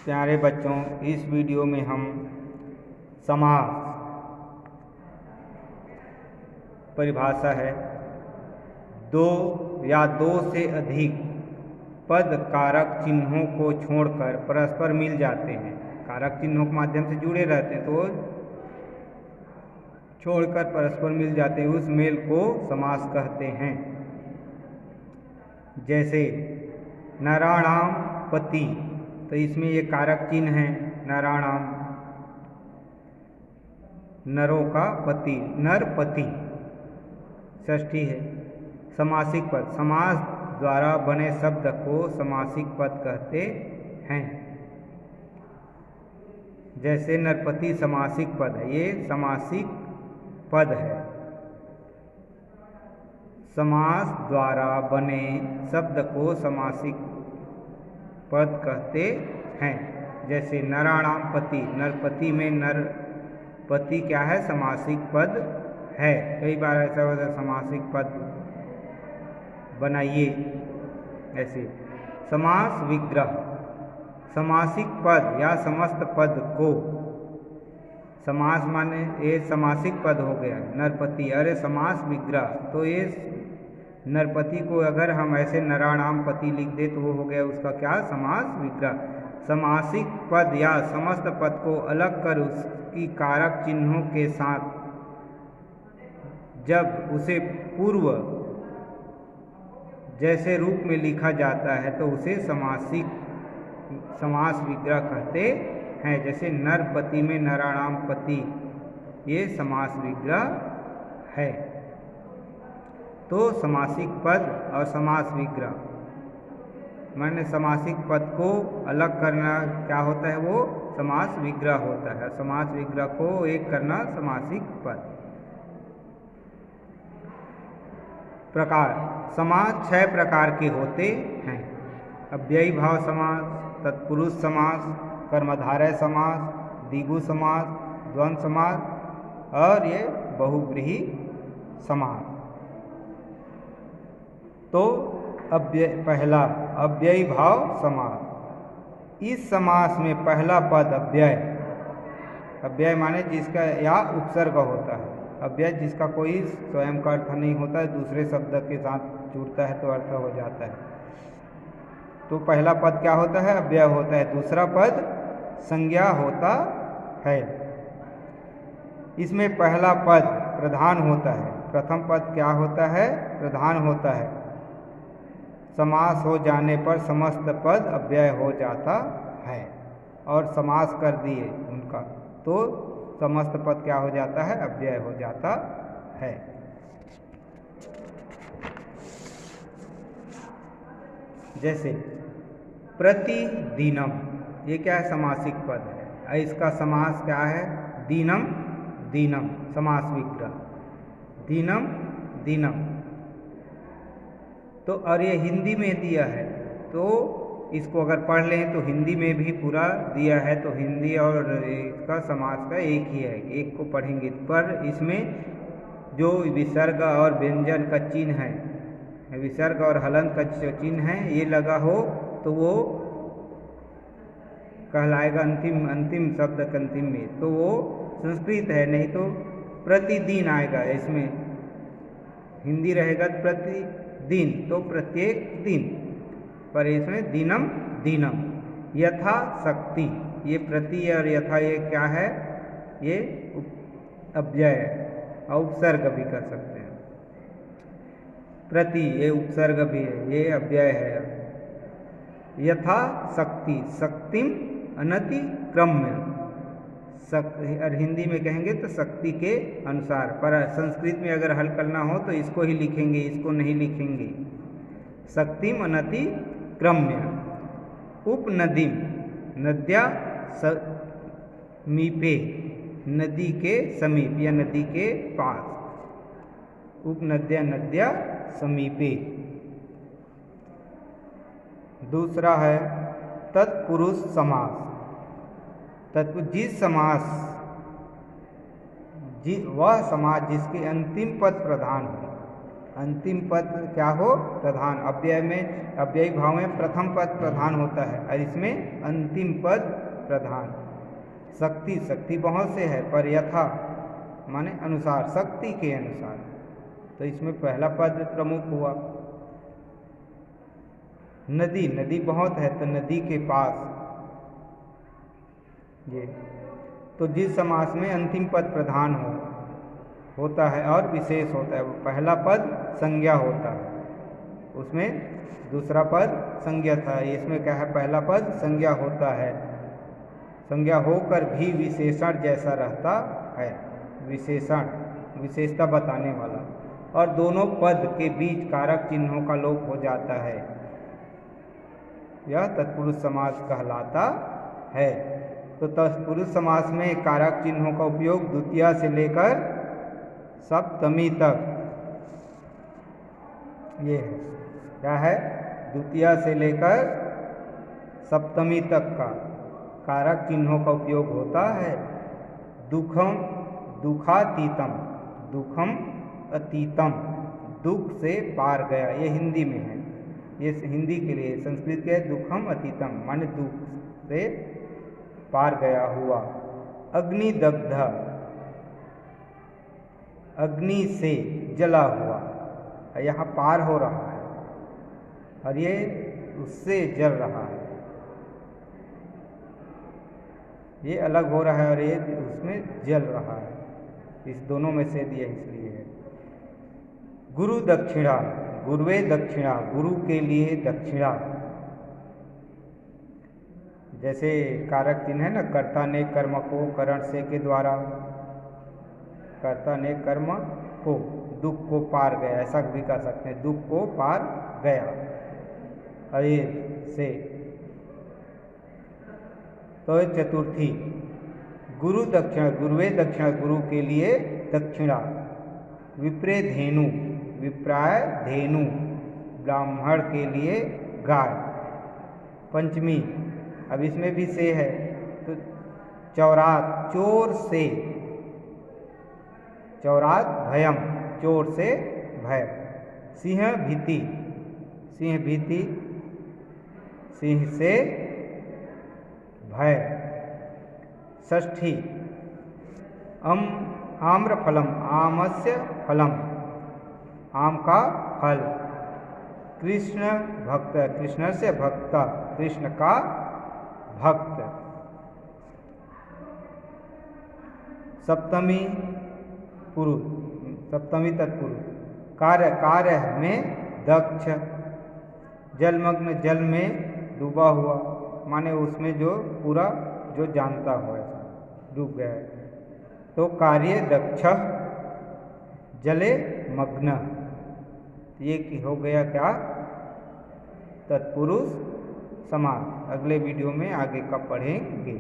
प्यारे बच्चों, इस वीडियो में हम समास परिभाषा है, दो या दो से अधिक पद कारक चिन्हों को छोड़कर परस्पर मिल जाते हैं। कारक चिन्हों के माध्यम से जुड़े रहते हैं तो छोड़कर परस्पर मिल जाते हैं, उस मेल को समास कहते हैं। जैसे नराणाम पति, तो इसमें ये कारक चिन्ह है नराणाम, नरों का पति, नर पति षष्ठी है। समासिक पद, समास द्वारा बने शब्द को समासिक पद कहते हैं। जैसे नरपति समासिक पद है, ये समासिक पद है। समास द्वारा बने शब्द को समासिक पद कहते हैं। जैसे नराणाम पति, नरपति में नरपति क्या है? समासिक पद है। कई बार ऐसा होता है समासिक पद बनाइए। ऐसे समास विग्रह, समासिक पद या समस्त पद को, समास माने ये समासिक पद हो गया नरपति, अरे समास विग्रह, तो ये नरपति को अगर हम ऐसे नराणाम पति लिख दे तो वो हो गया उसका क्या? समास विग्रह। समासिक पद या समस्त पद को अलग कर उसकी कारक चिन्हों के साथ जब उसे पूर्व जैसे रूप में लिखा जाता है तो उसे समास विग्रह कहते हैं। जैसे नरपति में नराणाम पति, ये समास विग्रह है। तो समासिक पद और समास विग्रह, मैंने समासिक पद को अलग करना क्या होता है? वो समास विग्रह होता है। समास विग्रह को एक करना समासिक पद। प्रकार, समास 6 प्रकार के होते हैं। अव्ययी भाव समास, तत्पुरुष समास, कर्मधारय समास, द्विगु समास, द्वंद्व समास और ये बहुव्रीहि समास। तो पहला अव्ययी भाव समास। इस समास में पहला पद अव्यय, अव्यय माने जिसका या उपसर्ग होता है। अव्यय जिसका कोई स्वयं का अर्थ नहीं होता है, दूसरे शब्द के साथ जुड़ता है तो अर्थ हो जाता है। तो पहला पद क्या होता है? अव्यय होता है। दूसरा पद संज्ञा होता है। इसमें पहला पद प्रधान होता है। प्रथम पद क्या होता है? प्रधान होता है। समास हो जाने पर समस्त पद अव्यय हो जाता है, और समास कर दिए उनका तो समस्त पद क्या हो जाता है? अव्यय हो जाता है। जैसे प्रतिदिनम, ये क्या है? समासिक पद है। इसका समास क्या है? दीनम दीनम, समास विग्रह, दीनम दीनम। तो और ये हिंदी में दिया है, तो इसको अगर पढ़ लें तो हिंदी में भी पूरा दिया है, तो हिंदी और इसका समास का एक ही है, एक को पढ़ेंगे। पर इसमें जो विसर्ग और व्यंजन का चिन्ह है, विसर्ग और हलंत का जो चिन्ह है, ये लगा हो तो वो कहलाएगा अंतिम शब्द के अंतिम में, तो वो संस्कृत है, नहीं तो प्रतिदिन आएगा। इसमें हिंदी रहेगा प्रतिदिन, तो प्रत्येक दिन, पर इसमें दिनम दिनम। यथा शक्ति, ये प्रति और यथा ये क्या है? ये अव्यय और उपसर्ग भी कर सकते हैं। प्रति ये उपसर्ग भी है, ये अव्यय है। यथा शक्ति, शक्तिम अनति क्रम्य, और हिंदी में कहेंगे तो शक्ति के अनुसार, पर संस्कृत में अगर हल करना हो तो इसको ही लिखेंगे, इसको नहीं लिखेंगे। शक्तिम अनति क्रम्य। उपनदीम, नद्या समीपे, नदी के समीप या नदी के पास। उपनद्या नद्या समीपे। दूसरा है तत्पुरुष समास। जिस समास, वह समास जिसके अंतिम पद प्रधान हो, अंतिम पद क्या हो? प्रधान। अव्यय में, अव्ययी भाव में प्रथम पद प्रधान होता है और इसमें अंतिम पद प्रधान। शक्ति, शक्ति बहुत से है, पर यथा माने अनुसार, शक्ति के अनुसार, तो इसमें पहला पद प्रमुख हुआ। नदी, नदी बहुत है तो नदी के पास, ये तो जिस समास में अंतिम पद प्रधान होता है और विशेष होता है, वो पहला पद संज्ञा होता है, उसमें दूसरा पद संज्ञा था। इसमें क्या है? पहला पद संज्ञा होता है, संज्ञा होकर भी विशेषण जैसा रहता है, विशेषण, विशेषता बताने वाला, और दोनों पद के बीच कारक चिन्हों का लोप हो जाता है, यह तत्पुरुष समास कहलाता है। तो तत्पुरुष समास में कारक चिन्हों का उपयोग द्वितीया से लेकर सप्तमी तक, ये है क्या है? द्वितीया से लेकर सप्तमी तक का कारक चिन्हों का उपयोग होता है। दुखम, दुखातीतम, दुखम अतीतम, दुख से पार गया, ये हिंदी में है, ये हिंदी के लिए। संस्कृत के दुखम अतीतम माने दुख से पार गया हुआ। अग्निदग्ध, अग्नि से जला हुआ, यहाँ पार हो रहा है और ये उससे जल रहा है, ये अलग हो रहा है और ये उसमें जल रहा है, इस दोनों में से दिया इसलिए है। गुरु दक्षिणा, गुरुवे दक्षिणा, गुरु के लिए दक्षिणा, जैसे कारक चिन्ह है ना, कर्ता ने कर्म को करण से के द्वारा, कर्ता ने कर्म को, दुख को पार गया, ऐसा भी कह सकते हैं, दुख को पार गया, अरे से। तो चतुर्थी, गुरु दक्षिणा, गुरुवे दक्षिणा, गुरु के लिए दक्षिणा। विप्रे धेनु, विप्राय धेनु, ब्राह्मण के लिए गाय। पंचमी, अब इसमें भी से है, तो चौरात, चोर से, चौरात भयम, चोर से भय। सिंह भीति, सिंह भीति, सिंह से भय। षष्ठी, आम्रफलम, आमस्य फलम, आम का फल। कृष्ण भक्त, कृष्ण से भक्त, कृष्ण का भक्त। सप्तमी पुरुष, सप्तमी तत्पुरुष। कार्य, कार्य में दक्ष, जलमग्न, जल में डूबा हुआ, माने उसमें जो पूरा जो जानता हो ऐसा डूब गया है, तो कार्य दक्ष, जले मग्न, ये हो गया क्या? तत्पुरुष समास। अगले वीडियो में आगे का पढ़ेंगे।